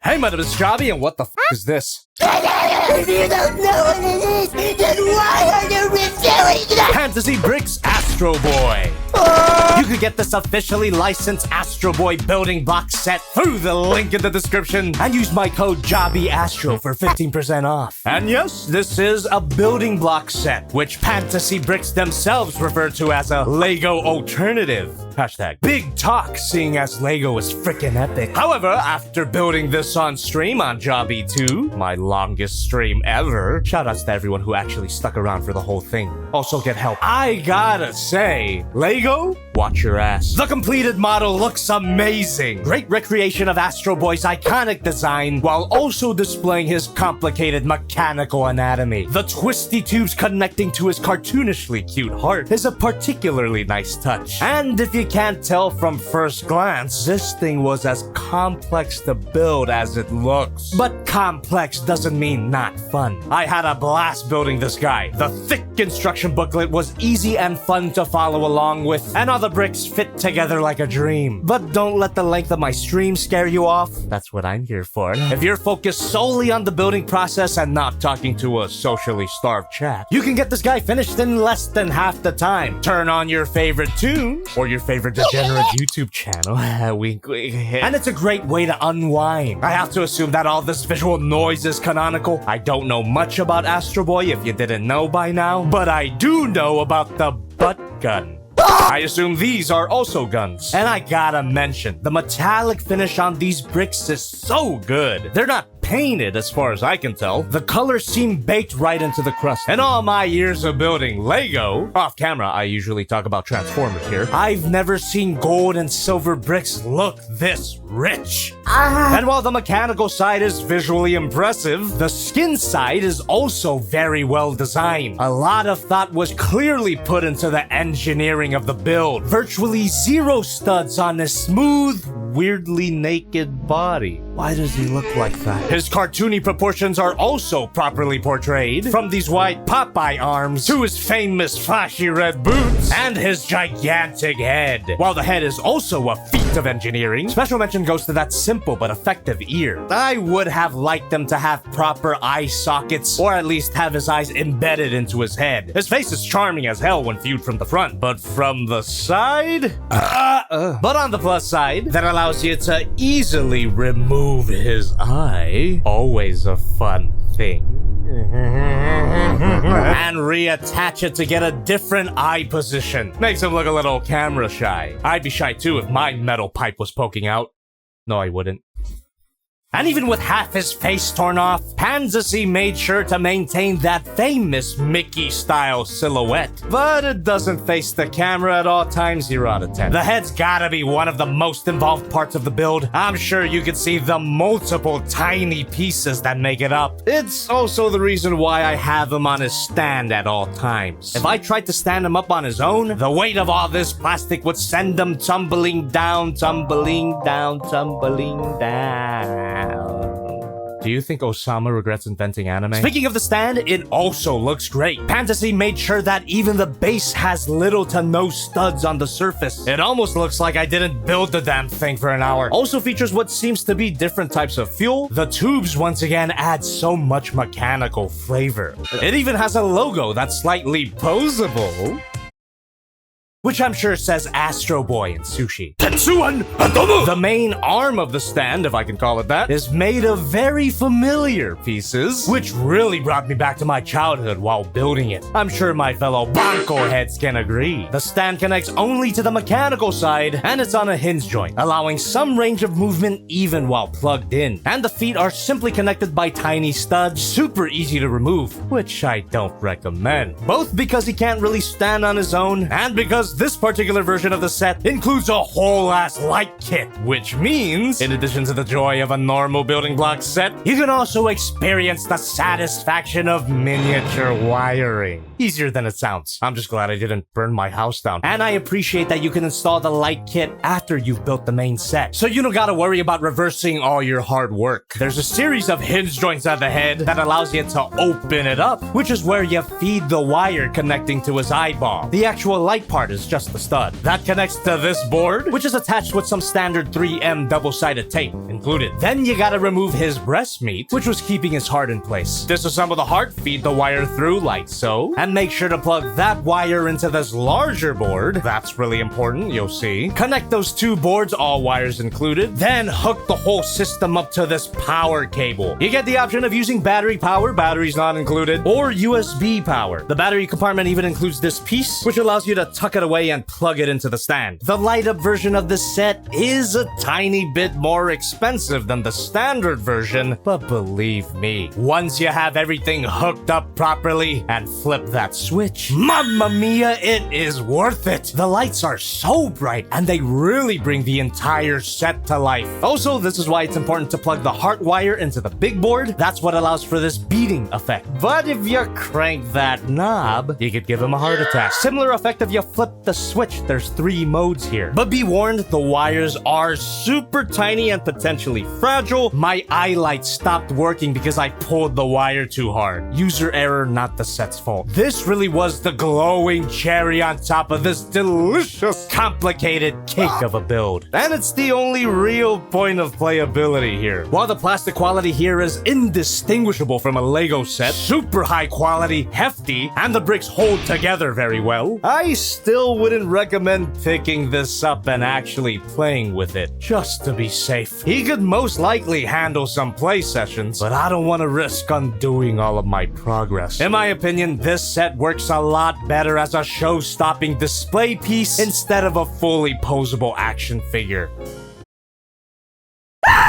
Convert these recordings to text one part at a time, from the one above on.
Hey, my name is Jobby, and what the f is this? If you don't know what it is, then why are you reviewing that? Pantasy Bricks Astro Boy. You can get this officially licensed Astro Boy building block set through the link in the description and use my code JobbyAstro for 15% off. And yes, this is a building block set, which Pantasy Bricks themselves refer to as a Lego alternative. Hashtag big talk, seeing as Lego is freaking epic. However, after building this on stream on Jobby 2, my longest stream ever, shoutouts to everyone who actually stuck around for the whole thing. Also get help. I gotta say, Lego, watch your ass. The completed model looks amazing. Great recreation of Astro Boy's iconic design while also displaying his complicated mechanical anatomy. The twisty tubes connecting to his cartoonishly cute heart is a particularly nice touch. And if you can't tell from first glance, this thing was as complex to build as it looks. But complex doesn't mean not fun. I had a blast building this guy. The thick instruction booklet was easy and fun to follow along with, and all the bricks fit together like a dream. But don't let the length of my stream scare you off. That's what I'm here for. If you're focused solely on the building process and not talking to a socially starved chat, you can get this guy finished in less than half the time. Turn on your favorite tune or your favorite degenerate YouTube channel. Wink, wink. And it's a great way to unwind. I have to assume that all this visual noise is canonical. I don't know much about Astro Boy if you didn't know by now, but I do know about the butt gun. I assume these are also guns. And I gotta mention, the metallic finish on these bricks is so good. They're not painted as far as I can tell. The colors seem baked right into the crust. In all my years of building Lego, off camera I usually talk about Transformers here, I've never seen gold and silver bricks look this rich. And while the mechanical side is visually impressive, the skin side is also very well designed. A lot of thought was clearly put into the engineering of the build. Virtually zero studs on this smooth, weirdly naked body. Why does he look like that? His cartoony proportions are also properly portrayed, from these wide Popeye arms to his famous flashy red boots and his gigantic head. While the head is also a feat of engineering, special mention goes to that simple but effective ear. I would have liked them to have proper eye sockets, or at least have his eyes embedded into his head. His face is charming as hell when viewed from the front, but from the side? But on the plus side, that allows you to easily remove his eye. Always a fun thing. And reattach it to get a different eye position. Makes him look a little camera shy. I'd be shy too if my metal pipe was poking out. No, I wouldn't. And even with half his face torn off, Pantasy made sure to maintain that famous Mickey-style silhouette. But it doesn't face the camera at all times, 0 out of 10. The head's gotta be one of the most involved parts of the build. I'm sure you can see the multiple tiny pieces that make it up. It's also the reason why I have him on his stand at all times. If I tried to stand him up on his own, the weight of all this plastic would send him tumbling down, tumbling down, tumbling down. Do you think Osama regrets inventing anime? Speaking of the stand, it also looks great. Pantasy made sure that even the base has little to no studs on the surface. It almost looks like I didn't build the damn thing for an hour. Also features what seems to be different types of fuel. The tubes once again add so much mechanical flavor. It even has a logo that's slightly posable, which I'm sure says Astro Boy in sushi. Tetsuan Adomu! The main arm of the stand, if I can call it that, is made of very familiar pieces, which really brought me back to my childhood while building it. I'm sure my fellow Banco heads can agree. The stand connects only to the mechanical side, and it's on a hinge joint, allowing some range of movement even while plugged in. And the feet are simply connected by tiny studs, super easy to remove, which I don't recommend. Both because he can't really stand on his own, and because this particular version of the set includes a whole ass light kit, which means, in addition to the joy of a normal building block set, you can also experience the satisfaction of miniature wiring. Easier than it sounds. I'm just glad I didn't burn my house down. And I appreciate that you can install the light kit after you've built the main set, so you don't gotta worry about reversing all your hard work. There's a series of hinge joints at the head that allows you to open it up, which is where you feed the wire connecting to his eyeball. The actual light part is that's just the stud. That connects to this board, which is attached with some standard 3M double-sided tape included. Then you gotta remove his breast meat, which was keeping his heart in place. Disassemble the heart, feed the wire through like so, and make sure to plug that wire into this larger board. That's really important, you'll see. Connect those two boards, all wires included, then hook the whole system up to this power cable. You get the option of using battery power, batteries not included, or USB power. The battery compartment even includes this piece, which allows you to tuck it away and plug it into the stand. The light-up version of this set is a tiny bit more expensive than the standard version, but believe me, once you have everything hooked up properly and flip that switch, mamma mia, it is worth it. The lights are so bright and they really bring the entire set to life. Also, this is why it's important to plug the heart wire into the big board. That's what allows for this beating effect. But if you crank that knob, you could give him a heart attack. Similar effect if you flip the switch. There's 3 modes here. But be warned, the wires are super tiny and potentially fragile. My eye light stopped working because I pulled the wire too hard. User error, not the set's fault. This really was the glowing cherry on top of this delicious, complicated cake of a build. And it's the only real point of playability here. While the plastic quality here is indistinguishable from a Lego set, super high quality, hefty, and the bricks hold together very well, I still wouldn't recommend picking this up and actually playing with it, just to be safe. He could most likely handle some play sessions, but I don't want to risk undoing all of my progress. In my opinion, this set works a lot better as a show-stopping display piece instead of a fully posable action figure.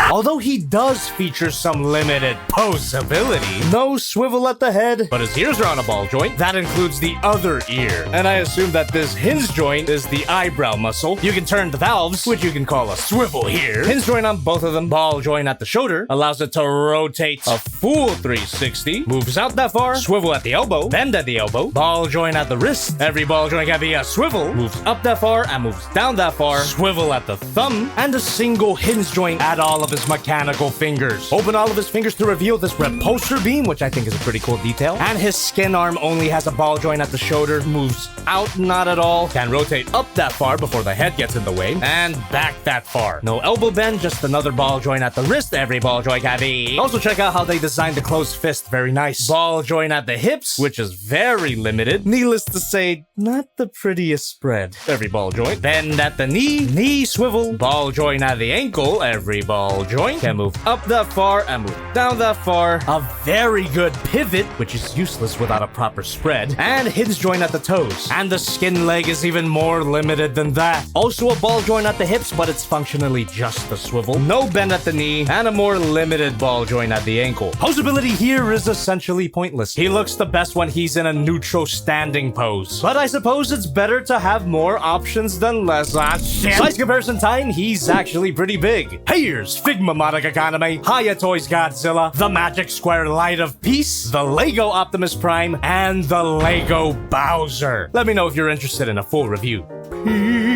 Although he does feature some limited posability, no swivel at the head, but his ears are on a ball joint. That includes the other ear. And I assume that this hinge joint is the eyebrow muscle. You can turn the valves, which you can call a swivel here. Hinge joint on both of them. Ball joint at the shoulder allows it to rotate a full 360. Moves out that far. Swivel at the elbow. Bend at the elbow. Ball joint at the wrist. Every ball joint can be a swivel. Moves up that far and moves down that far. Swivel at the thumb. And a single hinge joint at all of his mechanical fingers. Open all of his fingers to reveal this repulsor beam, which I think is a pretty cool detail. And his skin arm only has a ball joint at the shoulder. Moves out not at all. Can rotate up that far before the head gets in the way. And back that far. No elbow bend, just another ball joint at the wrist. Every ball joint can be. Also check out how they designed the closed fist. Very nice. Ball joint at the hips, which is very limited. Needless to say, not the prettiest spread. Every ball joint. Bend at the knee. Knee swivel. Ball joint at the ankle. Every ball joint can move up that far and move down that far. A very good pivot, which is useless without a proper spread, and hinge joint at the toes. And the skin leg is even more limited than that. Also a ball joint at the hips, but it's functionally just a swivel. No bend at the knee, and a more limited ball joint at the ankle. Posability here is essentially pointless. He looks the best when he's in a neutral standing pose. But I suppose it's better to have more options than less. Size comparison time, he's actually pretty big. Here's Figma Monica Kaname, Haya Toys Godzilla, the Magic Square Light of Peace, the Lego Optimus Prime, and the Lego Bowser. Let me know if you're interested in a full review.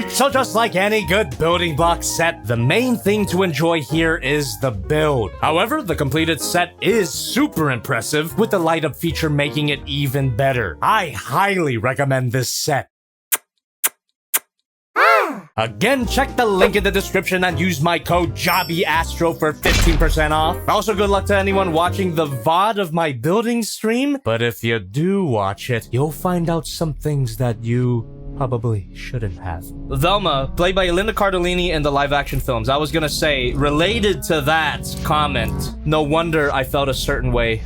So just like any good building block set, the main thing to enjoy here is the build. However, the completed set is super impressive, with the light up feature making it even better. I highly recommend this set. Again, check the link in the description and use my code JobbyAstro for 15% off. Also, good luck to anyone watching the VOD of my building stream. But if you do watch it, you'll find out some things that you probably shouldn't have. Velma, played by Linda Cardellini in the live-action films. I was gonna say, related to that comment, no wonder I felt a certain way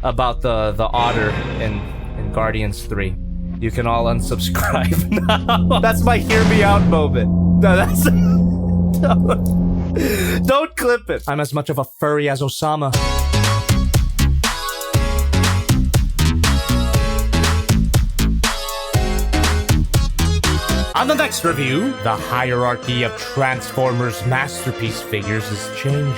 about the otter in Guardians 3. You can all unsubscribe now. That's my hear me out moment. No, that's... Don't clip it. I'm as much of a furry as Osama. On the next review, the hierarchy of Transformers masterpiece figures is changing.